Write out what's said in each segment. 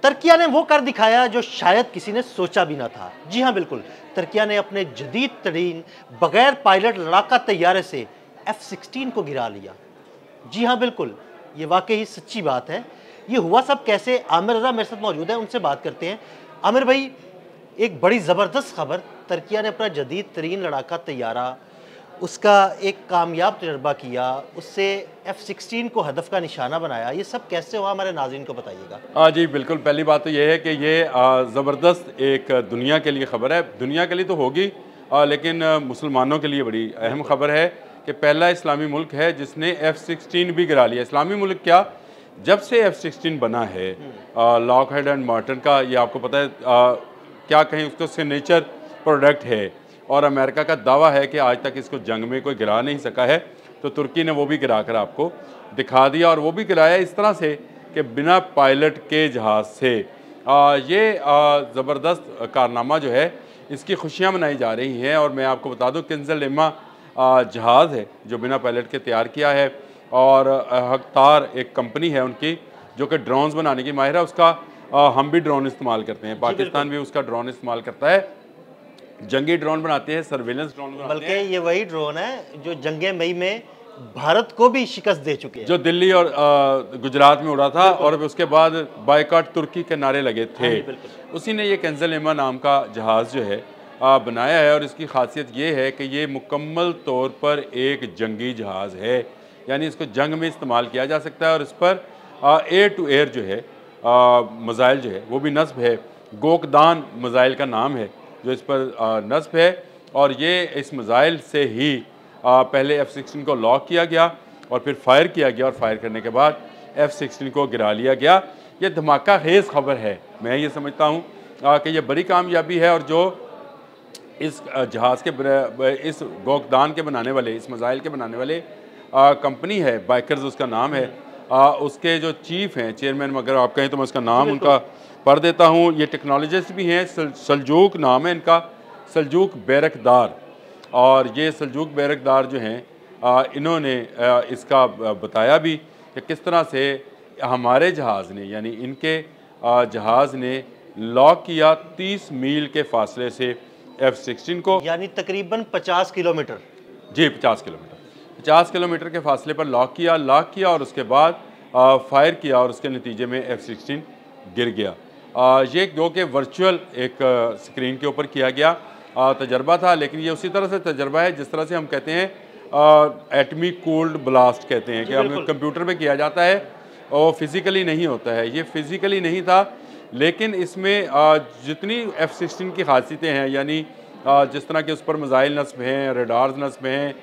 तुर्की ने वो कर दिखाया जो शायद किसी ने सोचा भी ना था। जी हाँ बिल्कुल, तुर्की ने अपने जदीद तरीन बगैर पायलट लड़ाका तैयारे से F-16 को गिरा लिया। जी हाँ बिल्कुल, ये वाकई सच्ची बात है। ये हुआ सब कैसे? आमिर रज़ा मेरे साथ मौजूद है, उनसे बात करते हैं। आमिर भाई, एक बड़ी ज़बरदस्त खबर, तुर्की ने अपना जदीद तरीन लड़ाका तैयारा, उसका एक कामयाब तजर्बा किया, उससे F-16 को हदफ का निशाना बनाया। ये सब कैसे हुआ, हमारे नाज़रीन को बताइएगा। जी बिल्कुल, पहली बात तो ये है कि ये ज़बरदस्त एक दुनिया के लिए ख़बर है। दुनिया के लिए तो होगी, लेकिन मुसलमानों के लिए बड़ी अहम ख़बर है कि पहला इस्लामी मुल्क है जिसने F-16 भी गिरा लिया। इस्लामी मुल्क क्या, जब से F-16 बना है लॉकहीड एंड मार्टिन का, ये आपको पता है क्या कहें, उसका सिग्नेचर प्रोडक्ट है, और अमेरिका का दावा है कि आज तक इसको जंग में कोई गिरा नहीं सका है। तो तुर्की ने वो भी गिरा कर आपको दिखा दिया, और वो भी गिराया इस तरह से कि बिना पायलट के जहाज़ से। ये ज़बरदस्त कारनामा जो है, इसकी खुशियाँ मनाई जा रही हैं। और मैं आपको बता दूँ, किंजल इमा जहाज़ है जो बिना पायलट के तैयार किया है, और हकतार एक कंपनी है उनकी जो कि ड्रोन्स बनाने की माहिर है। उसका हम भी ड्रोन इस्तेमाल करते हैं, पाकिस्तान भी उसका ड्रोन इस्तेमाल करता है। जंगी ड्रोन बनाते हैं, सर्विलेंस ड्रोन बनाते हैं। बल्कि ये वही ड्रोन है जो जंगे मई में भारत को भी शिकस्त दे चुके हैं, जो दिल्ली और गुजरात में उड़ा था, और उसके बाद बायकॉट तुर्की के नारे लगे थे। उसी ने ये किंजल इमा नाम का जहाज़ जो है बनाया है, और इसकी खासियत ये है कि ये मुकम्मल तौर पर एक जंगी जहाज़ है, यानी इसको जंग में इस्तेमाल किया जा सकता है। और इस पर एयर टू एयर जो है मिसाइल जो है वो भी नस्ब है। गोकदान मिसाइल का नाम है जो इस पर नस्ब है, और ये इस मिसाइल से ही पहले F-16 को लॉक किया गया और फिर फायर किया गया, और फायर करने के बाद F-16 को गिरा लिया गया। ये धमाका खेज़ खबर है, मैं ये समझता हूँ कि ये बड़ी कामयाबी है। और जो इस जहाज़ के इस गोकदान के बनाने वाले, इस मिसाइल के बनाने वाले कंपनी है, बाइकर्स उसका नाम है, उसके जो चीफ़ हैं, चेयरमैन अगर आप कहें तो मैं उसका नाम उनका पढ़ देता हूँ। ये टेक्नोलॉजिस्ट भी हैं, सल्जूक नाम है इनका, सल्जूक बैरकदार। और ये सल्जूक बैरकदार जो हैं इन्होंने इसका बताया भी कि किस तरह से हमारे जहाज़ ने, यानी इनके जहाज़ ने लॉक किया 30 मील के फासले से F-16 को, यानी तकरीबन 50 किलोमीटर। जी 50 किलोमीटर के फासले पर लॉक किया, और उसके बाद फायर किया, और उसके नतीजे में F-16 गिर गया। ये जो कि वर्चुअल एक स्क्रीन के ऊपर किया गया तजर्बा था, लेकिन ये उसी तरह से तजर्बा है जिस तरह से हम कहते हैं एटमी कूल्ड ब्लास्ट कहते हैं, कि हम कंप्यूटर में किया जाता है और फिज़िकली नहीं होता है। ये फिज़िकली नहीं था, लेकिन इसमें जितनी F-16 की खासियतें हैं, यानी जिस तरह के उस पर मिसाइल नस्ब हैं, रडार्स नस्ब हैं,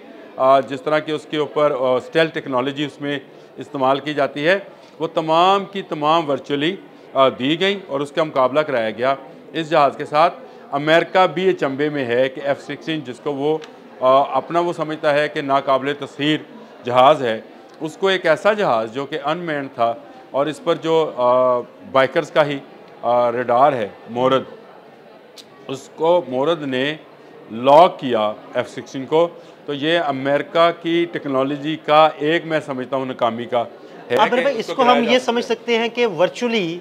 जिस तरह के उसके ऊपर स्टेल्थ टेक्नोलॉजी उसमें इस्तेमाल की जाती है, वो तमाम की तमाम वर्चुअली दी गई, और उसका मुकाबला कराया गया इस जहाज़ के साथ। अमेरिका भी ये चंबे में है कि F-16 जिसको वो अपना वो समझता है कि नाकाबिल तस्खीर जहाज़ है, उसको एक ऐसा जहाज़ जो कि अनमैन्ड था, और इस पर जो बाइकर्स का ही रडार है मोरद, उसको मोरद ने लॉक किया F-16 को। तो ये अमेरिका की टेक्नोलॉजी का एक, मैं समझता हूँ, नाकामी का है। आमिर भाई, इसको हम ये समझ सकते हैं कि वर्चुअली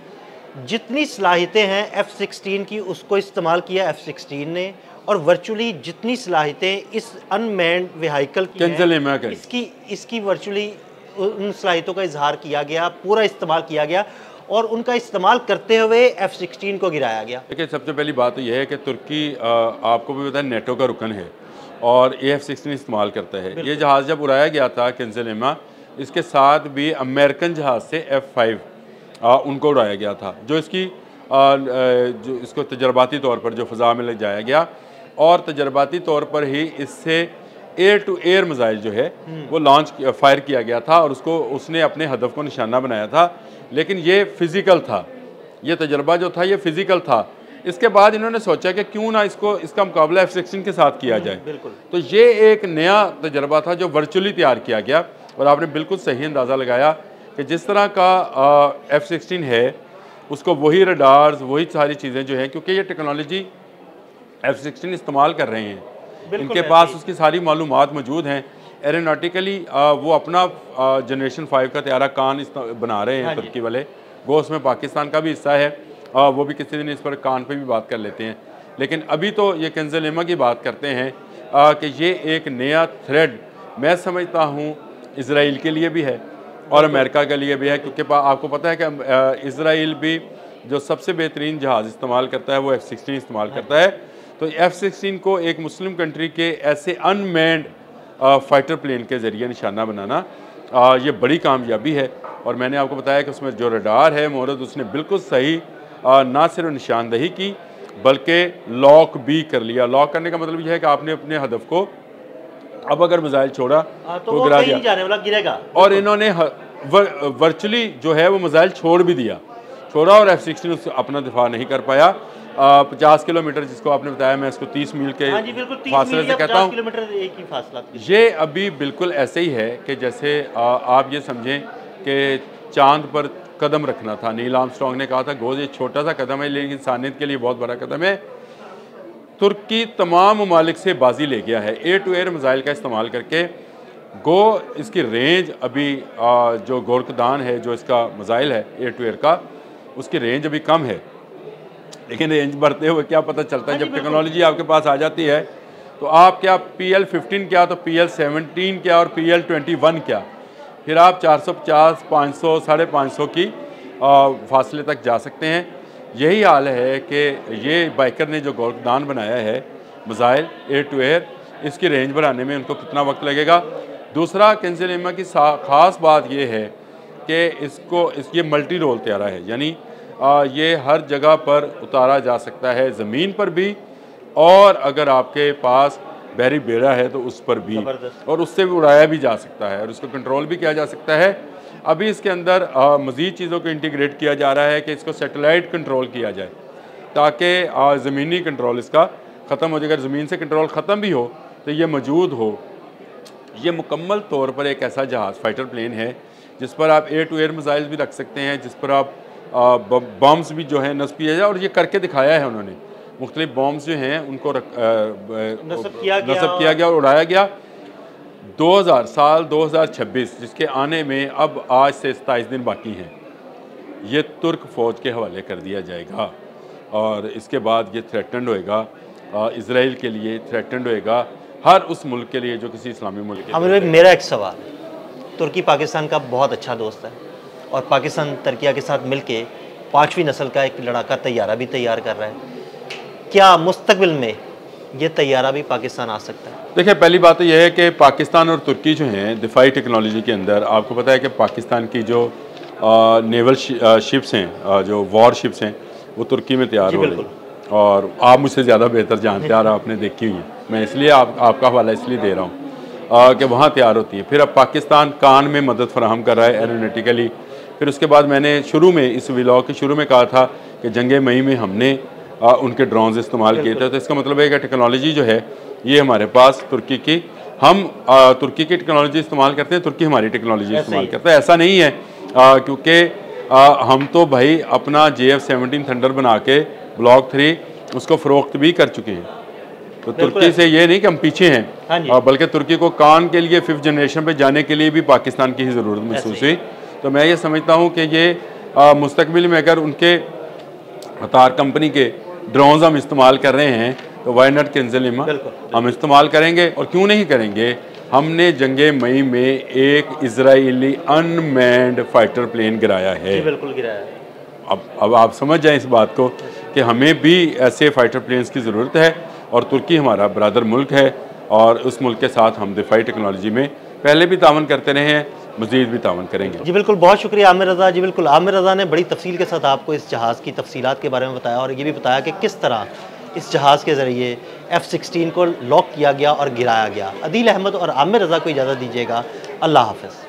जितनी सलाहियतें हैं F-16 की, उसको इस्तेमाल किया F-16 ने, और वर्चुअली जितनी सलाहियतें इस अनमैन्ड व्हीकल की हैं, इसकी वर्चुअली उन सलाहियतों का इजहार किया गया, पूरा इस्तेमाल किया गया, और उनका इस्तेमाल करते हुए F-16 को गिराया गया। देखिए, सबसे पहली बात तो यह है कि तुर्की आपको भी पता है नेटो का रुकन है, और ये F-16 इस्तेमाल करता है। ये जहाज़ जब उड़ाया गया था किंजल इमा, इसके साथ भी अमेरिकन जहाज़ से F-5 उनको उड़ाया गया था, जो इसकी जो इसको तजर्बाती तौर पर जो फ़ज़ा में ले जाया गया, और तजर्बाती तौर पर ही इससे एयर टू एयर मिसाइल जो है वो फायर किया गया था, और उसने अपने हदफ को निशाना बनाया था। लेकिन ये फ़िज़िकल था, ये तजर्बा जो था ये फ़िज़िकल था। इसके बाद इन्होंने सोचा कि क्यों ना इसका मुकाबला F-16 के साथ किया जाए। तो ये एक नया तजर्बा था जो वर्चुअली तैयार किया गया, और आपने बिल्कुल सही अंदाज़ा लगाया कि जिस तरह का F-16 है, उसको वही रडार्स, वही सारी चीज़ें जो हैं, क्योंकि ये टेक्नोलॉजी F-16 इस्तेमाल कर रहे हैं, इनके पास उसकी सारी मालूमात मौजूद हैं। एरोनॉटिकली वो अपना जनरेशन 5 का तैयारा कान बना रहे हैं तुर्की वाले, वो उसमें पाकिस्तान का भी हिस्सा है। वो भी किसी दिन इस पर कान पे भी बात कर लेते हैं। लेकिन अभी तो ये कंज़ुल इल्म की बात करते हैं कि ये एक नया थ्रेड मैं समझता हूँ इसराइल के लिए भी है और अमेरिका के लिए भी है, क्योंकि आपको पता है कि इसराइल भी जो सबसे बेहतरीन जहाज़ इस्तेमाल करता है वो F-16 इस्तेमाल करता है। तो F-16 को एक मुस्लिम कंट्री के ऐसे अनमैन्ड फाइटर प्लेन के ज़रिए निशाना बनाना ये बड़ी कामयाबी है। और मैंने आपको बताया कि उसमें जो रडार है मोहरत, उसने बिल्कुल सही ना सिर्फ निशानदही की बल्कि लॉक भी कर लिया। लॉक करने का मतलब यह है कि आपने अपने हदफ को, अब अगर मिसाइल छोड़ा तो वो गिरा कहीं जाने वाला गिरेगा, और इन्होंने वर्चुअली जो है वो मिसाइल छोड़ भी दिया, छोड़ा और F-16 उससे अपना दिफा नहीं कर पाया। 50 किलोमीटर जिसको आपने बताया, मैं इसको 30 मील के फासले से कहता हूँ, एक ही फासला। ये अभी बिल्कुल ऐसे ही है कि जैसे आप ये समझें कि चांद पर कदम रखना था। नील आर्मस्ट्रॉन्ग ने कहा था गोज़ ये छोटा सा कदम है लेकिन इंसानियत के लिए बहुत बड़ा कदम है। तुर्की तमाम ममालिक से बाजी ले गया है एयर टू एयर मिसाइल का इस्तेमाल करके। गो इसकी रेंज अभी जो गोरखदान है, जो इसका मिसाइल है एयर टू एयर का, उसकी रेंज अभी कम है, लेकिन रेंज बढ़ते हुए क्या पता चलता है जब टेक्नोलॉजी आपके पास आ जाती है तो आप क्या PL-15 क्या, तो PL-17 क्या और PL-21 क्या, फिर आप 450, 500, 550 की फासले तक जा सकते हैं। यही हाल है कि ये बाइकर ने जो गोरखदान बनाया है मिसाइल एयर टू एयर, इसकी रेंज बढ़ाने में उनको कितना वक्त लगेगा। दूसरा कंज़ुल इल्म की ख़ास बात यह है कि ये मल्टी रोल तैयारा है, यानी ये हर जगह पर उतारा जा सकता है, ज़मीन पर भी और अगर आपके पास बहरी बेड़ा है तो उस पर भी, और उससे भी उड़ाया भी जा सकता है और उसको कंट्रोल भी किया जा सकता है। अभी इसके अंदर मज़ीद चीज़ों को इंटीग्रेट किया जा रहा है कि इसको सैटेलाइट कंट्रोल किया जाए ताकि ज़मीनी कंट्रोल इसका ख़त्म हो जाए। अगर ज़मीन से कंट्रोल ख़त्म भी हो तो ये मौजूद हो। ये मुकम्मल तौर पर एक ऐसा जहाज़ फाइटर प्लेन है जिस पर आप एयर टू एयर मिसाइल भी रख सकते हैं, जिस पर आप बम्स भी जो है नस्ब किया जाए, और ये करके दिखाया है उन्होंने। मुख्तलिफ बॉम्ब्स जो हैं उनको नस्ब किया गया और उड़ाया गया। 2026 जिसके आने में अब आज से 27 दिन बाकी हैं, ये तुर्क फ़ौज के हवाले कर दिया जाएगा और इसके बाद ये थ्रेटन्ड होएगा, इसराइल के लिए थ्रेटन्ड होएगा, हर उस मुल्क के लिए जो किसी इस्लामी मुल्क के लिए। मेरा एक सवाल, तुर्की पाकिस्तान का बहुत अच्छा दोस्त है और पाकिस्तान तुर्की के साथ मिलके 5वीं नस्ल का एक लड़ाका तैयारा भी तैयार कर रहा है। क्या मुस्तकबिल में ये तैयारा भी पाकिस्तान आ सकता है? देखिए, पहली बात तो यह है कि पाकिस्तान और तुर्की जो हैं दिफाई टेक्नोलॉजी के अंदर, आपको पता है कि पाकिस्तान की जो नेवल शिप्स हैं, जो वॉर शिप्स हैं, वो तुर्की में तैयार हो रही हैं और आप मुझसे ज़्यादा बेहतर जानते हैं और आपने देखी हुई है, मैं इसलिए आपका हवाला इसलिए दे रहा हूँ कि वहाँ तैयार होती है। फिर अब पाकिस्तान कान में मदद फराहम कर रहा है एरोनेटिकली। फिर उसके बाद मैंने शुरू में इस व्लॉग के शुरू में कहा था कि जंग मई में हमने उनके ड्रोन्स इस्तेमाल किए थे। तो इसका मतलब है कि टेक्नोलॉजी जो है ये हमारे पास तुर्की की, हम तुर्की की टेक्नोलॉजी इस्तेमाल करते हैं, तुर्की हमारी टेक्नोलॉजी इस्तेमाल करता है। ऐसा नहीं है क्योंकि हम तो भाई अपना JF-17 थंडर बना के ब्लॉक 3 उसको फ़रोख्त भी कर चुके हैं। तो तुर्की से ये नहीं कि हम पीछे हैं, बल्कि तुर्की को कान के लिए 5th जनरेशन पे जाने के लिए भी पाकिस्तान की ही ज़रूरत महसूस हुई। तो मैं ये समझता हूँ कि ये मुस्तकबिल में अगर उनके अतार कंपनी के ड्रोन्स हम इस्तेमाल कर रहे हैं तो वाई नॉट कंज़ुल इल्म हम इस्तेमाल करेंगे, और क्यों नहीं करेंगे। हमने जंगे मई में एक इजरायली अनमैन्ड फाइटर प्लेन गिराया है। बिल्कुल गिराया है। अब आप समझ जाएं इस बात को कि हमें भी ऐसे फाइटर प्लेन्स की ज़रूरत है, और तुर्की हमारा ब्रदर मुल्क है और उस मुल्क के साथ हम दिफाई टेक्नोलॉजी में पहले भी तावन करते रहे हैं, मज़ीद भी तावन करेंगे। जी बिल्कुल, बहुत शुक्रिया आमिर रज़ा जी। बिल्कुल, आमिर रज़ा ने बड़ी तफसील के साथ आपको इस जहाज़ की तफसीलात के बारे में बताया और ये भी बताया कि किस तरह इस जहाज़ के ज़रिए F-16 को लॉक किया गया और गिराया गया। अदील अहमद और आमिर रज़ा को इजाज़त दीजिएगा। अल्लाह हाफ़िज़।